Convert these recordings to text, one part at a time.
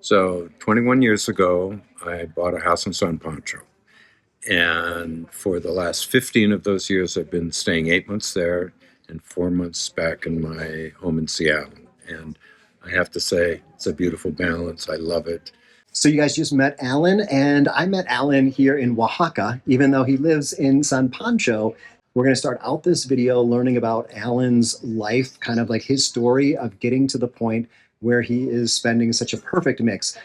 So 21 years ago, I bought a house in San Pancho. And for the last 15 of those years, I've been staying 8 months there and 4 months back in my home in Seattle. And I have to say, it's a beautiful balance. I love it. So you guys just met Alan, and I met Alan here in Oaxaca, even though he lives in San Pancho. We're going to start out this video learning about Alan's life, kind of like his story of getting to the point where he is spending such a perfect mix.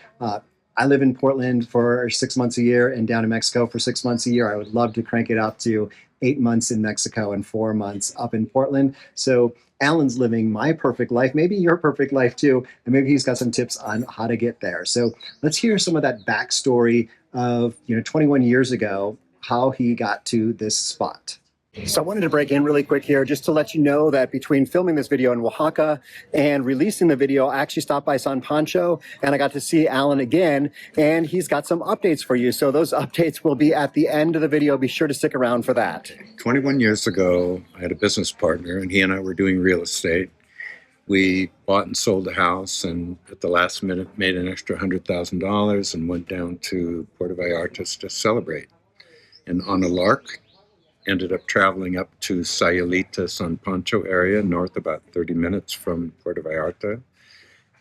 I live in Portland for 6 months a year and down in Mexico for 6 months a year. I would love to crank it up to 8 months in Mexico and 4 months up in Portland. So Alan's living my perfect life, maybe your perfect life too, and maybe he's got some tips on how to get there. So let's hear some of that backstory of 21 years ago, how he got to this spot. So I wanted to break in really quick here just to let you know that between filming this video in Oaxaca and releasing the video, I actually stopped by San Pancho and I got to see Alan again, and he's got some updates for you. So those updates will be at the end of the video. Be sure to stick around for that. 21 years ago, I had a business partner, and he and I were doing real estate. We bought and sold a house, and at the last minute made an extra $100,000 and went down to Puerto Vallarta to celebrate. And on a lark, ended up traveling up to Sayulita, San Pancho area, north about 30 minutes from Puerto Vallarta,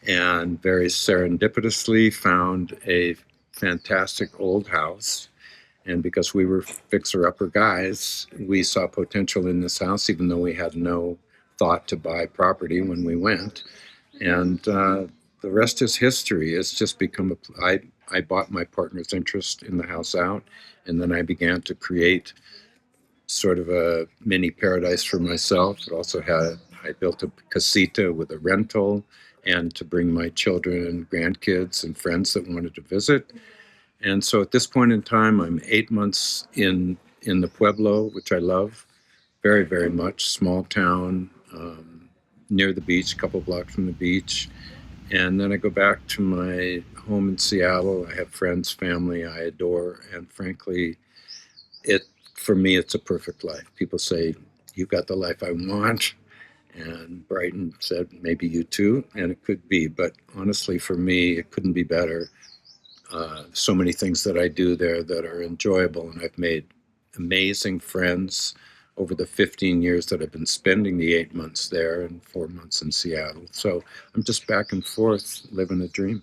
and very serendipitously found a fantastic old house. And because we were fixer-upper guys, we saw potential in this house, even though we had no thought to buy property when we went. And the rest is history. It's just become I bought my partner's interest in the house out, and then I began to create sort of a mini paradise for myself. I built a casita with a rental and to bring my children and grandkids and friends that wanted to visit. And so at this point in time, I'm 8 months in the pueblo, which I love very, very much. Small town, near the beach, a couple blocks from the beach. And then I go back to my home in Seattle. I have friends, family I adore. And frankly, for me, it's a perfect life. People say, you've got the life I want. And Brighton said, maybe you too. And it could be. But honestly, for me, it couldn't be better. So many things that I do there that are enjoyable. And I've made amazing friends over the 15 years that I've been spending the 8 months there and 4 months in Seattle. So I'm just back and forth living a dream.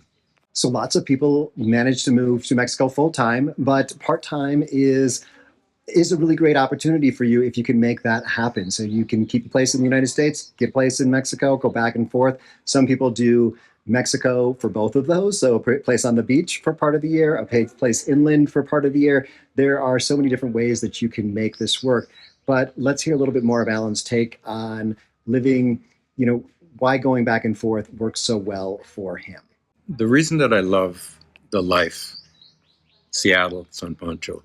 So lots of people manage to move to Mexico full time, but part time is a really great opportunity for you if you can make that happen. So you can keep a place in the United States, get a place in Mexico, go back and forth. Some people do Mexico for both of those. So a place on the beach for part of the year, a place inland for part of the year. There are so many different ways that you can make this work. But let's hear a little bit more of Alan's take on living, why going back and forth works so well for him. The reason that I love the life, Seattle, San Pancho,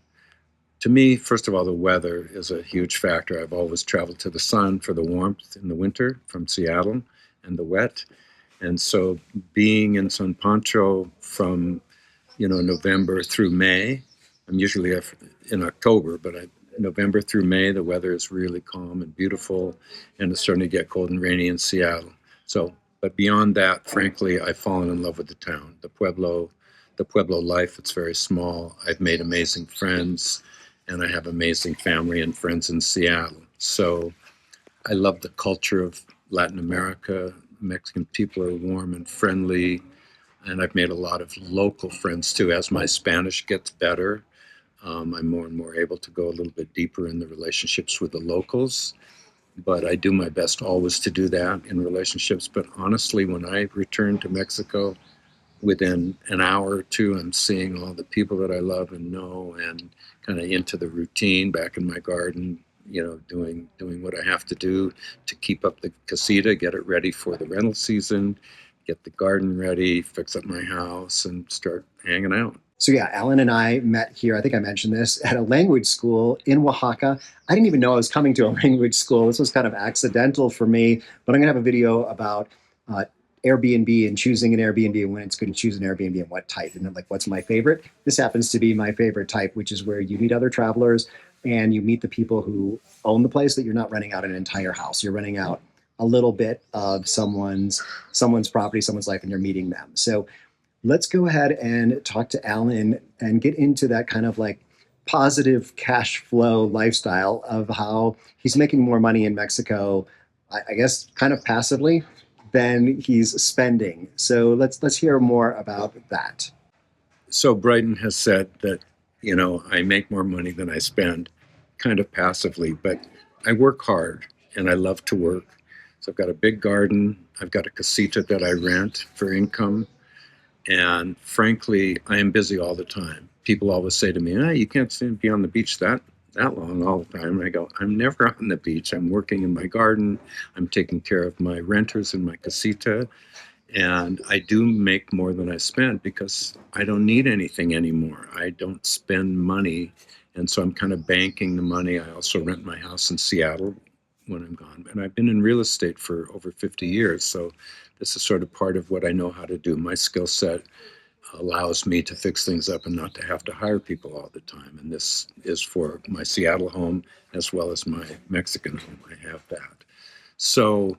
to me, first of all, the weather is a huge factor. I've always traveled to the sun for the warmth in the winter from Seattle and the wet. And so being in San Pancho from, November through May, I'm usually in October, but November through May, the weather is really calm and beautiful, and it's starting to get cold and rainy in Seattle. So, but beyond that, frankly, I've fallen in love with the town, the pueblo life. It's very small. I've made amazing friends. And I have amazing family and friends in Seattle. So I love the culture of Latin America. Mexican people are warm and friendly. And I've made a lot of local friends too. As my Spanish gets better, I'm more and more able to go a little bit deeper in the relationships with the locals. But I do my best always to do that in relationships. But honestly, when I return to Mexico, within an hour or two, I'm seeing all the people that I love and know, and kind of into the routine back in my garden, doing what I have to do to keep up the casita, get it ready for the rental season, get the garden ready, fix up my house, and start hanging out. So yeah, Alan and I met here, I think I mentioned this, at a language school in Oaxaca. I didn't even know I was coming to a language school. This was kind of accidental for me, but I'm going to have a video about Airbnb and choosing an Airbnb and when it's good to choose an Airbnb and what type. And then what's my favorite? This happens to be my favorite type, which is where you meet other travelers and you meet the people who own the place, that you're not renting out an entire house. You're renting out a little bit of someone's property, someone's life, and you're meeting them. So Let's go ahead and talk to Alan and get into that kind of like positive cash flow lifestyle of how he's making more money in Mexico, I guess kind of passively than he's spending. So let's hear more about that. So Brighton has said that, I make more money than I spend kind of passively, but I work hard and I love to work. So I've got a big garden. I've got a casita that I rent for income. And frankly, I am busy all the time. People always say to me, you can't be on the beach that long all the time. And I go, I'm never on the beach. I'm working in my garden. I'm taking care of my renters in my casita. And I do make more than I spend because I don't need anything anymore. I don't spend money. And so I'm kind of banking the money. I also rent my house in Seattle when I'm gone. And I've been in real estate for over 50 years. So this is sort of part of what I know how to do. My skill set allows me to fix things up and not to have to hire people all the time. And this is for my Seattle home as well as my Mexican home. I have that. So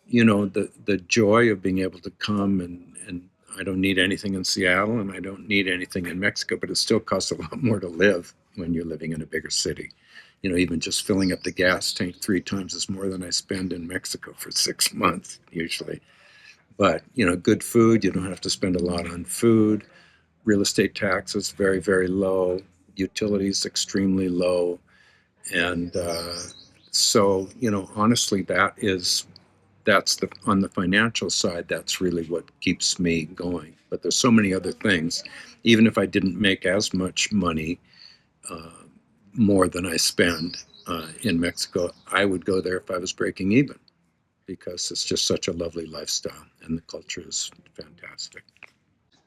the joy of being able to come and I don't need anything in Seattle and I don't need anything in Mexico, but it still costs a lot more to live when you're living in a bigger city. Even just filling up the gas tank 3 times is more than I spend in Mexico for 6 months usually. But, good food, you don't have to spend a lot on food. Real estate taxes, very, very low. Utilities, extremely low. And so, honestly, that's on the financial side, that's really what keeps me going. But there's so many other things. Even if I didn't make as much money, uh, more than I spend in Mexico, I would go there if I was breaking even because it's just such a lovely lifestyle and the culture is fantastic.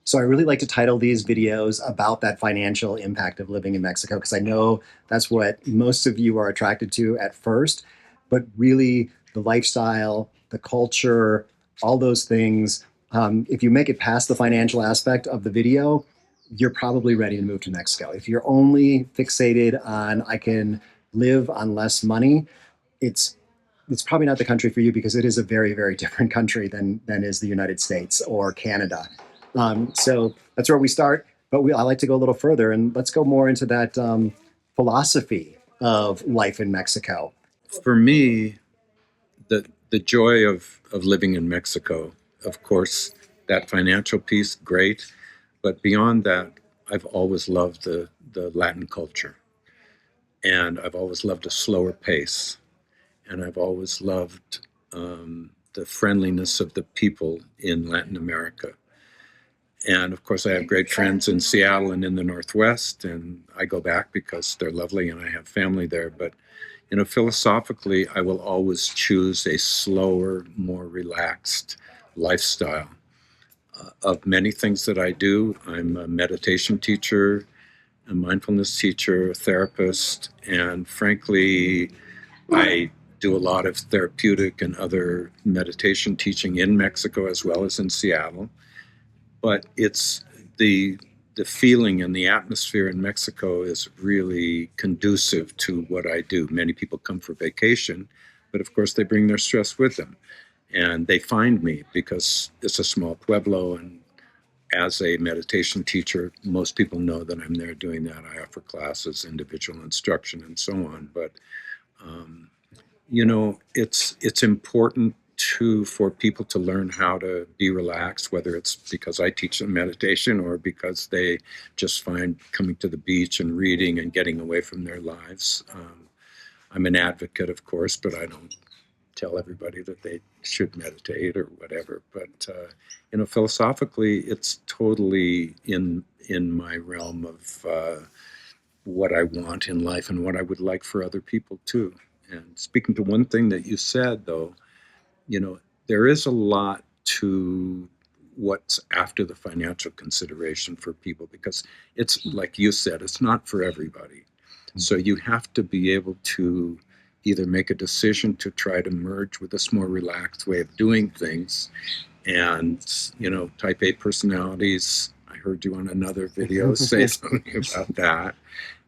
So I really like to title these videos about that financial impact of living in Mexico because I know that's what most of you are attracted to at first, but really the lifestyle, the culture, all those things. If you make it past the financial aspect of the video, you're probably ready to move to Mexico. If you're only fixated on I can live on less money, it's probably not the country for you because it is a very, very different country than is the United States or Canada. So that's where we start. But I like to go a little further and let's go more into that philosophy of life in Mexico. For me, the joy of living in Mexico, of course, that financial piece, great. But beyond that, I've always loved the Latin culture. And I've always loved a slower pace. And I've always loved the friendliness of the people in Latin America. And of course, I have great friends in Seattle and in the Northwest, and I go back because they're lovely and I have family there. But, philosophically, I will always choose a slower, more relaxed lifestyle. Of many things that I do, I'm a meditation teacher, a mindfulness teacher, a therapist, and frankly, I do a lot of therapeutic and other meditation teaching in Mexico as well as in Seattle. But it's the feeling and the atmosphere in Mexico is really conducive to what I do. Many people come for vacation, but of course they bring their stress with them. And they find me because it's a small pueblo. And as a meditation teacher, most people know that I'm there doing that. I offer classes, individual instruction, and so on. But um, it's important for people to learn how to be relaxed, whether it's because I teach them meditation or because they just find coming to the beach and reading and getting away from their lives. I'm an advocate, of course, but I don't tell everybody that they should meditate or whatever. But philosophically, it's totally in my realm of what I want in life and what I would like for other people too. And speaking to one thing that you said, though, there is a lot to what's after the financial consideration for people because it's like you said, it's not for everybody. So you have to be able to either make a decision to try to merge with this more relaxed way of doing things. And, type A personalities, I heard you on another video say something about that.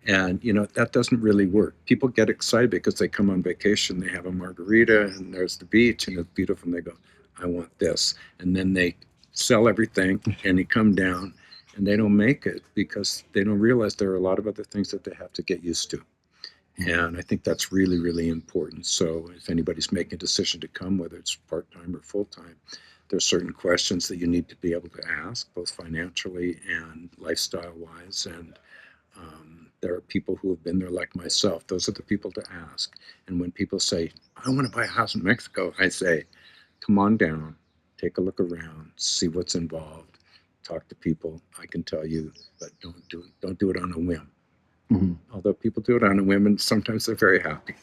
And, that doesn't really work. People get excited because they come on vacation, they have a margarita and there's the beach and it's beautiful. And they go, I want this. And then they sell everything, and you come down, and they don't make it because they don't realize there are a lot of other things that they have to get used to. And I think that's really, really important. So if anybody's making a decision to come, whether it's part-time or full-time, there's certain questions that you need to be able to ask, both financially and lifestyle-wise. And there are people who have been there like myself. Those are the people to ask. And when people say, I want to buy a house in Mexico, I say, come on down, take a look around, see what's involved, talk to people. I can tell you, but don't do it on a whim. Mm-hmm. Although people do it on a whim, and sometimes they're very happy.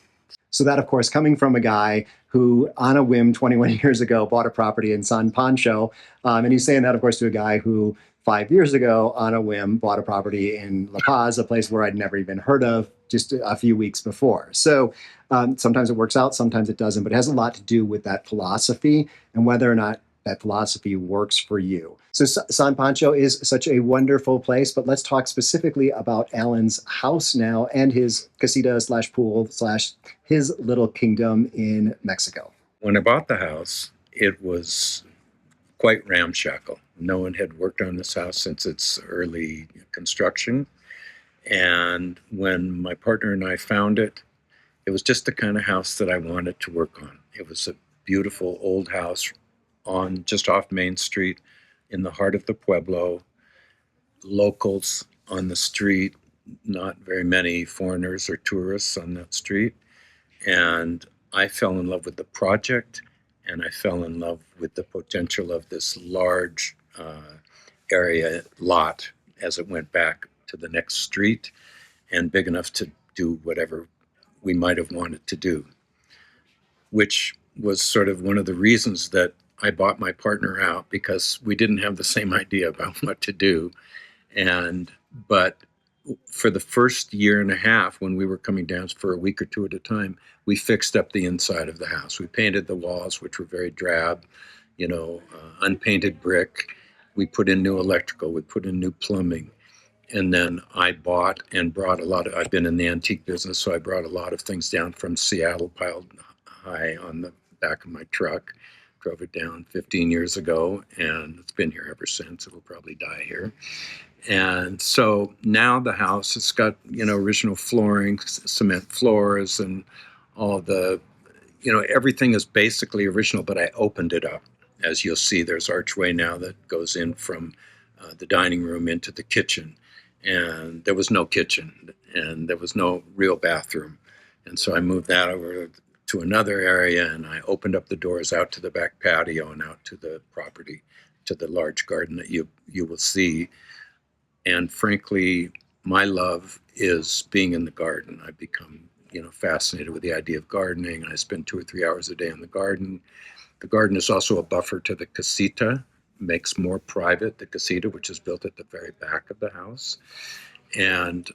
So that, of course, coming from a guy who, on a whim, 21 years ago, bought a property in San Pancho, and he's saying that, of course, to a guy who 5 years ago, on a whim, bought a property in La Paz, a place where I'd never even heard of just a few weeks before. So sometimes it works out, sometimes it doesn't, but it has a lot to do with that philosophy and whether or not that philosophy works for you. So San Pancho is such a wonderful place, but let's talk specifically about Alan's house now and his casita slash pool slash his little kingdom in Mexico. When I bought the house, it was quite ramshackle. No one had worked on this house since its early construction. And when my partner and I found it, it was just the kind of house that I wanted to work on. It was a beautiful old house on just off Main Street in the heart of the pueblo, locals on the street, not very many foreigners or tourists on that street. And I fell in love with the project, and I fell in love with the potential of this large area lot as it went back to the next street and big enough to do whatever we might have wanted to do, which was sort of one of the reasons that I bought my partner out, because we didn't have the same idea about what to do. But for the first year and a half, when we were coming down for a week or two at a time, we fixed up the inside of the house. We painted the walls, which were very drab, unpainted brick. We put in new electrical. We put in new plumbing. And then I bought and brought I've been in the antique business, so I brought a lot of things down from Seattle, piled high on the back of my truck. Drove it down 15 years ago, and it's been here ever since. It'll probably die here. And so now the house, it's got, original flooring, cement floors, and all the, everything is basically original, but I opened it up. As you'll see, there's archway now that goes in from the dining room into the kitchen. And there was no kitchen, and there was no real bathroom. And so I moved that over to another area, and I opened up the doors out to the back patio and out to the property, to the large garden that you will see. And frankly, my love is being in the garden. I've become, fascinated with the idea of gardening. I spend 2 or 3 hours a day in the garden. The garden is also a buffer to the casita, makes more private the casita, which is built at the very back of the house. And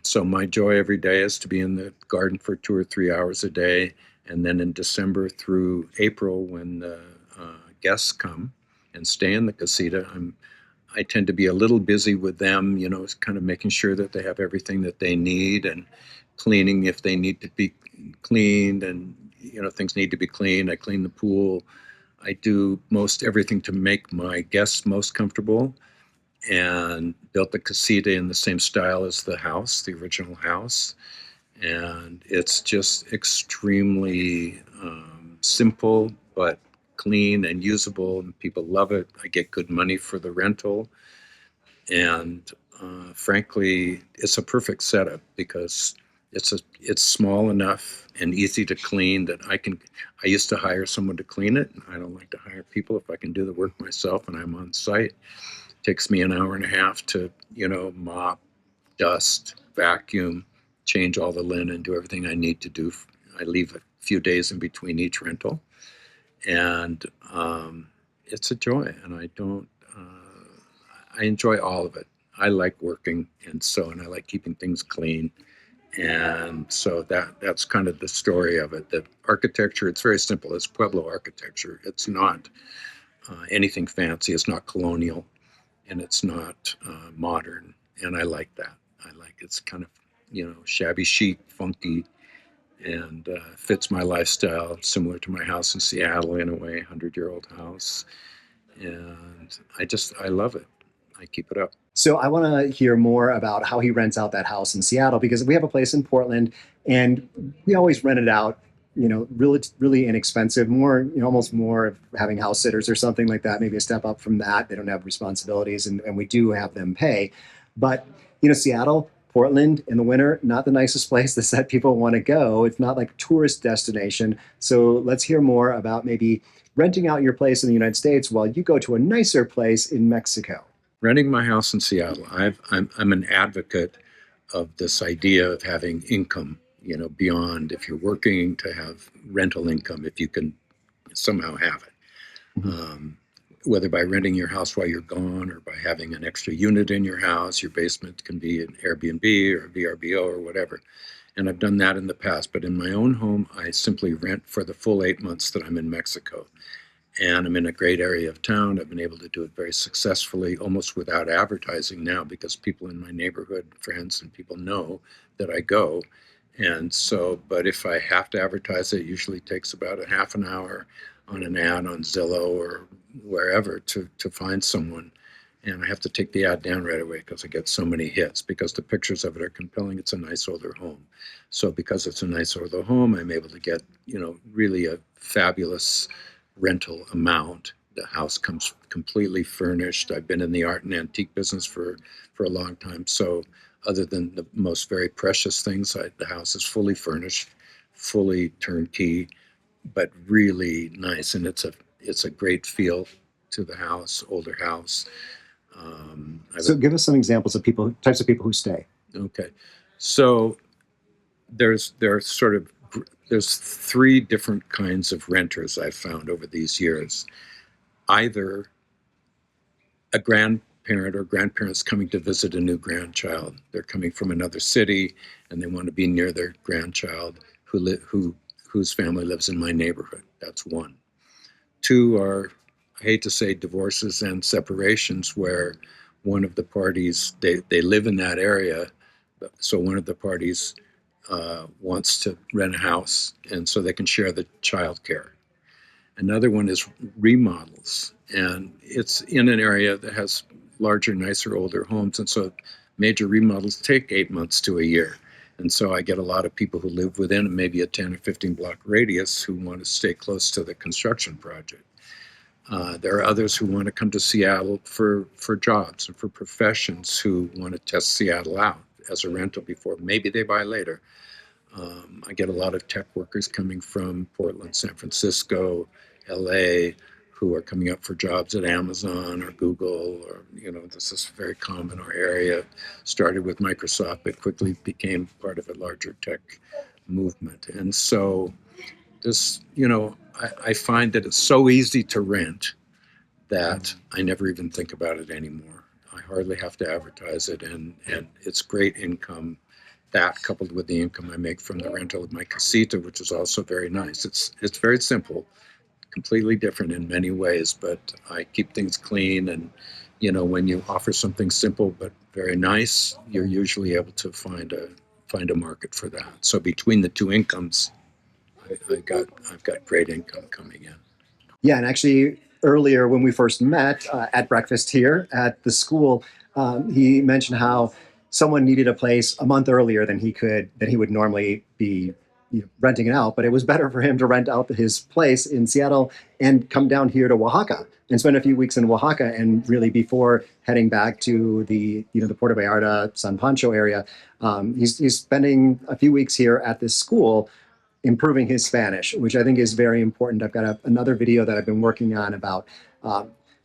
so my joy every day is to be in the garden for 2 or 3 hours a day. And then in December through April, when the guests come and stay in the casita, I tend to be a little busy with them, kind of making sure that they have everything that they need, and cleaning if they need to be cleaned, and, things need to be cleaned. I clean the pool. I do most everything to make my guests most comfortable, and built the casita in the same style as the house, the original house. And it's just extremely simple, but clean and usable, and people love it. I get good money for the rental. And frankly, it's a perfect setup because it's small enough and easy to clean that I used to hire someone to clean it. I don't like to hire people if I can do the work myself and I'm on site. It takes me an hour and a half to, mop, dust, vacuum, change all the linen, do everything I need to do. I leave a few days in between each rental. And it's a joy, and I enjoy all of it. I like working, and I like keeping things clean. And so that's kind of the story of it. The architecture, it's very simple. It's Pueblo architecture. It's not anything fancy. It's not colonial, and it's not modern. And I like that. It's kind of, shabby chic, funky, and fits my lifestyle, similar to my house in Seattle in a way, 100-year-old house. and I love it. I keep it up. So I want to hear more about how he rents out that house in Seattle, because we have a place in Portland and we always rent it out, really, really inexpensive, more, almost more of having house sitters or something like that, maybe a step up from that. They don't have responsibilities and we do have them pay. But, Seattle, Portland in the winter, not the nicest place that people want to go. It's not like a tourist destination. So let's hear more about maybe renting out your place in the United States while you go to a nicer place in Mexico. Renting my house in Seattle, I'm an advocate of this idea of having income, beyond if you're working, to have rental income if you can somehow have it. Whether by renting your house while you're gone or by having an extra unit in your house. Your basement can be an Airbnb or a VRBO or whatever. And I've done that in the past. But in my own home, I simply rent for the full 8 months that I'm in Mexico. And I'm in a great area of town. I've been able to do it very successfully, almost without advertising now, because people in my neighborhood, friends and people, know that I go. And so, but if I have to advertise it usually takes about a half an hour on an ad on Zillow or wherever to find someone. And I have to take the ad down right away because I get so many hits, because the pictures of it are compelling. It's a nice older home. So because it's a nice older home, I'm able to get, really a fabulous rental amount. The house comes completely furnished. I've been in the art and antique business for a long time. So other than the most very precious things, the house is fully furnished, fully turnkey, but really nice. And it's a great feel to the house, older house. So give us some examples of types of people who stay. Okay. So there's three different kinds of renters I've found over these years. Either a grandparent or grandparents coming to visit a new grandchild. They're coming from another city and they want to be near their grandchild whose family lives in my neighborhood. That's one. Two are, I hate to say, divorces and separations, where one of the parties, they live in that area, so one of the parties wants to rent a house, and so they can share the child care. Another one is remodels, and it's in an area that has larger, nicer, older homes, and so major remodels take 8 months to a year. And so I get a lot of people who live within maybe a 10 or 15 block radius who want to stay close to the construction project. There are others who want to come to Seattle for jobs and for professions, who want to test Seattle out as a rental before maybe they buy later. I get a lot of tech workers coming from Portland, San Francisco, LA, who are coming up for jobs at Amazon or Google, or, this is very common in our area. Started with Microsoft, but quickly became part of a larger tech movement. And so this, I find that it's so easy to rent that I never even think about it anymore. I hardly have to advertise it, and it's great income. That, coupled with the income I make from the rental of my casita, which is also very nice. It's very simple, completely different in many ways, but I keep things clean. And when you offer something simple but very nice, you're usually able to find a market for that. So between the two incomes, I've got great income coming in. Yeah, and actually earlier when we first met at breakfast here at the school, he mentioned how someone needed a place a month earlier than he would normally be renting it out. But it was better for him to rent out his place in Seattle and come down here to Oaxaca and spend a few weeks in Oaxaca, and really before heading back to the the Puerto Vallarta, San Pancho area. He's spending a few weeks here at this school, improving his Spanish, which I think is very important. I've got another video that I've been working on about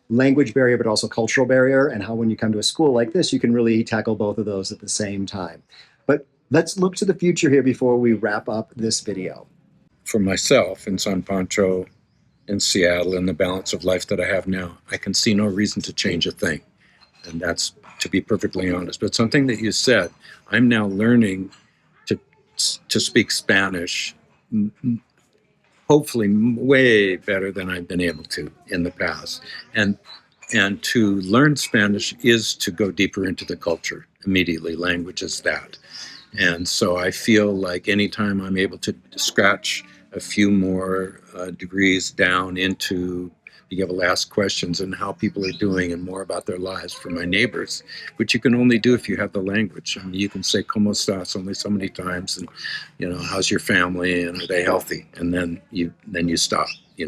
language barrier, but also cultural barrier, and how when you come to a school like this, you can really tackle both of those at the same time. But let's look to the future here before we wrap up this video. For myself in San Pancho, in Seattle, and the balance of life that I have now, I can see no reason to change a thing. And that's, to be perfectly honest. But something that you said, I'm now learning to speak Spanish, hopefully way better than I've been able to in the past. And to learn Spanish is to go deeper into the culture immediately. Language is that. And so I feel like anytime I'm able to scratch a few more degrees down into You give last questions and how people are doing and more about their lives for my neighbors, which you can only do if you have the language. I mean, you can say "Cómo estás" only so many times, and how's your family and are they healthy, and then you stop. I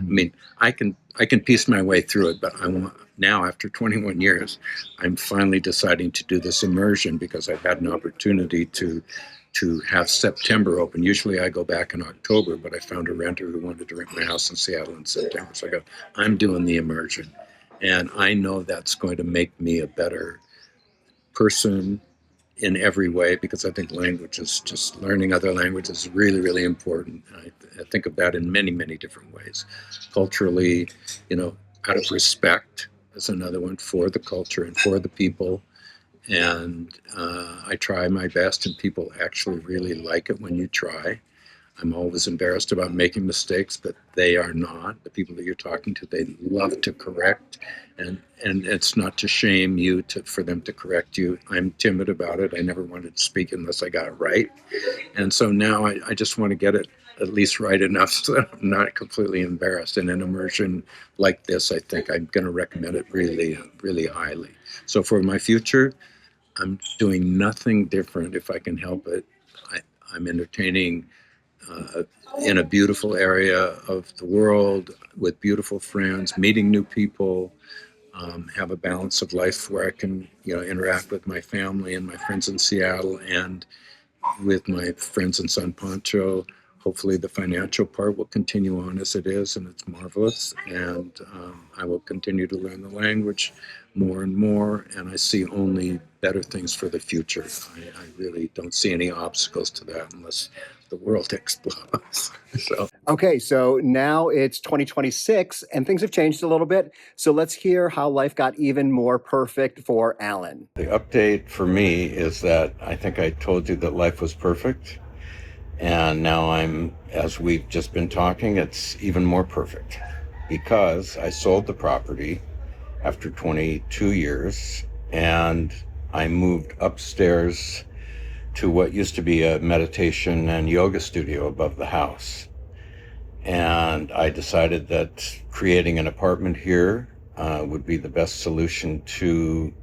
mean, I can piece my way through it, but I want now, after 21 years, I'm finally deciding to do this immersion because I've had an opportunity to have September open. Usually I go back in October, but I found a renter who wanted to rent my house in Seattle in September. So I go, I'm doing the immersion. And I know that's going to make me a better person in every way, because I think languages, just learning other languages is really, really important. I think of that in many, many different ways. Culturally, out of respect is another one, for the culture and for the people. And I try my best, and people actually really like it when you try. I'm always embarrassed about making mistakes, but they are not. The people that you're talking to, they love to correct, and it's not to shame you for them to correct you. I'm timid about it. I never wanted to speak unless I got it right. And so now I just want to get it at least right enough so that I'm not completely embarrassed. In an immersion like this, I think I'm going to recommend it really, really highly. So for my future, I'm doing nothing different if I can help it. I'm entertaining in a beautiful area of the world with beautiful friends, meeting new people, have a balance of life where I can, interact with my family and my friends in Seattle and with my friends in San Pancho. Hopefully the financial part will continue on as it is, and it's marvelous. And I will continue to learn the language more and more, and I see only better things for the future. I really don't see any obstacles to that unless the world explodes. So. Okay, so now it's 2026 and things have changed a little bit. So let's hear how life got even more perfect for Alan. The update for me is that I think I told you that life was perfect. And now as we've just been talking, it's even more perfect because I sold the property after 22 years and I moved upstairs to what used to be a meditation and yoga studio above the house. And I decided that creating an apartment here would be the best solution to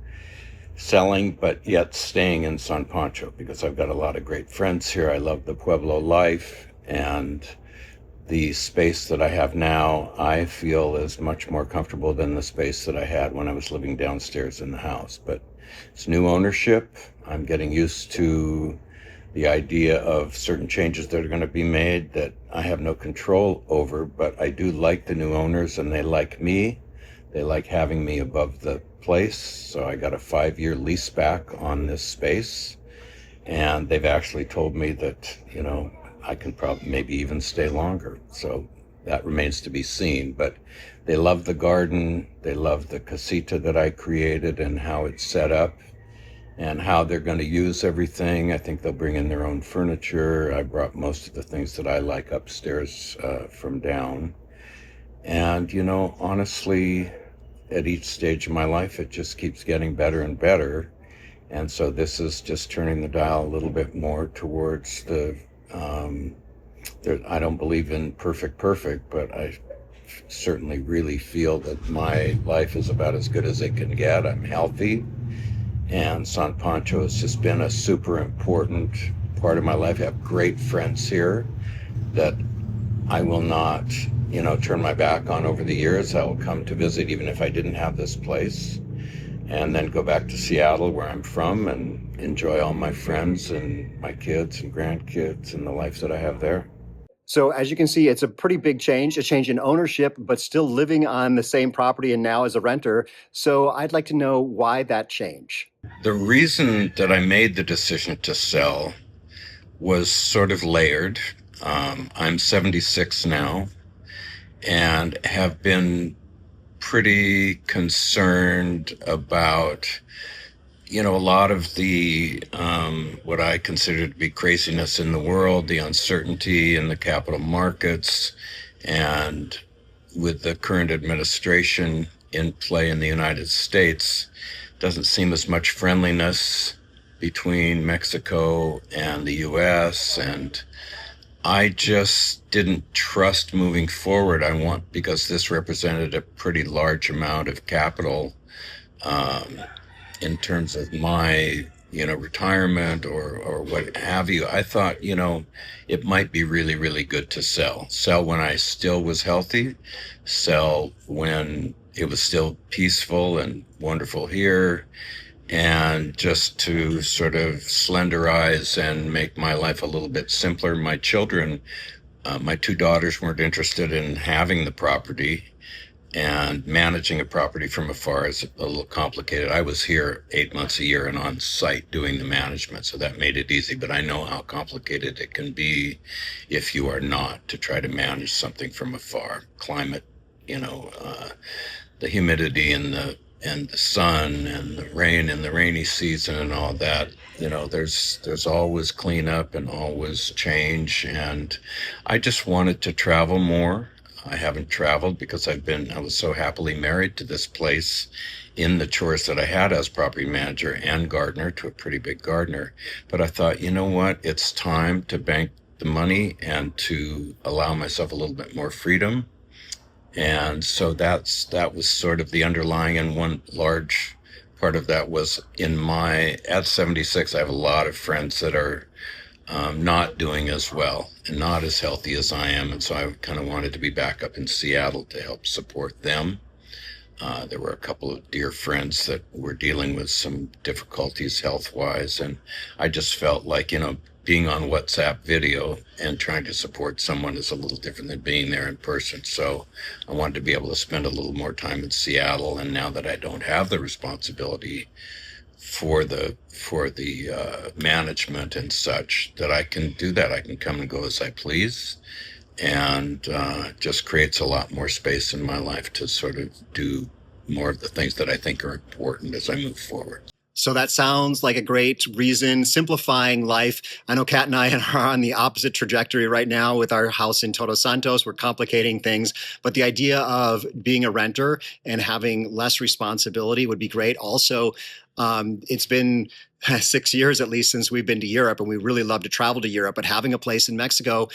selling, but yet staying in San Pancho, because I've got a lot of great friends here. I love the pueblo life, and the space that I have now, I feel is much more comfortable than the space that I had when I was living downstairs in the house. But it's new ownership. I'm getting used to the idea of certain changes that are going to be made that I have no control over, but I do like the new owners and they like me. They like having me above the place. So I got a 5-year lease back on this space. And they've actually told me that, I can probably maybe even stay longer. So that remains to be seen. But they love the garden. They love the casita that I created and how it's set up and how they're going to use everything. I think they'll bring in their own furniture. I brought most of the things that I like upstairs from down. And, honestly, at each stage of my life, it just keeps getting better and better. And so this is just turning the dial a little bit more towards I don't believe in perfect, but I certainly really feel that my life is about as good as it can get. I'm healthy. And San Pancho has just been a super important part of my life. I have great friends here that I will not, turn my back on over the years. I will come to visit even if I didn't have this place, and then go back to Seattle where I'm from and enjoy all my friends and my kids and grandkids and the life that I have there. So as you can see, it's a pretty big change, a change in ownership, but still living on the same property and now as a renter. So I'd like to know why that change. The reason that I made the decision to sell was sort of layered. I'm 76 now and have been pretty concerned about, a lot of the what I consider to be craziness in the world, the uncertainty in the capital markets, and with the current administration in play in the United States, doesn't seem as much friendliness between Mexico and the U.S. and I just didn't trust moving forward. Because this represented a pretty large amount of capital um, in terms of my, retirement or what have you. I thought, it might be really, really good to sell when I still was healthy, sell when it was still peaceful and wonderful here, and just to sort of slenderize and make my life a little bit simpler. My children, my two daughters weren't interested in having the property, and managing a property from afar is a little complicated. I was here 8 months a year and on site doing the management, so that made it easy. But I know how complicated it can be if you are not, to try to manage something from afar. Climate, the humidity and the sun and the rain in the rainy season and all that. There's always cleanup and always change, and I just wanted to travel more. I haven't traveled because I was so happily married to this place in the chores that I had as property manager and gardener, to a pretty big gardener. But I thought, you know what? It's time to bank the money and to allow myself a little bit more freedom. And so that was sort of the underlying, and one large part of that was at 76, I have a lot of friends that are not doing as well and not as healthy as I am. And so I kind of wanted to be back up in Seattle to help support them. There were a couple of dear friends that were dealing with some difficulties health-wise, and I just felt like, being on WhatsApp video and trying to support someone is a little different than being there in person. So I wanted to be able to spend a little more time in Seattle, and now that I don't have the responsibility for the management and such, that I can do that. I can come and go as I please, and just creates a lot more space in my life to sort of do more of the things that I think are important as I move forward. So that sounds like a great reason, simplifying life. I know Kat and I are on the opposite trajectory right now with our house in Todos Santos. We're complicating things, but the idea of being a renter and having less responsibility would be great. Also, it's been 6 years at least since we've been to Europe, and we really love to travel to Europe, but having a place in Mexico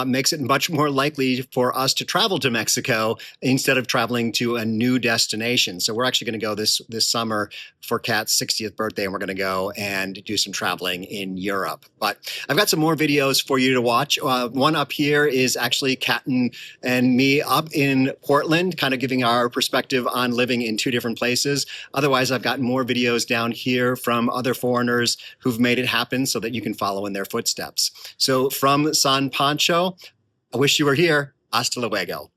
makes it much more likely for us to travel to Mexico instead of traveling to a new destination. So we're actually going to go this summer for Kat's 60th birthday, and we're going to go and do some traveling in Europe. But I've got some more videos for you to watch. One up here is actually Kat and me up in Portland, kind of giving our perspective on living in two different places. Otherwise, I've got more videos down here from other foreigners who've made it happen so that you can follow in their footsteps. So from San Pancho, I wish you were here. Hasta luego.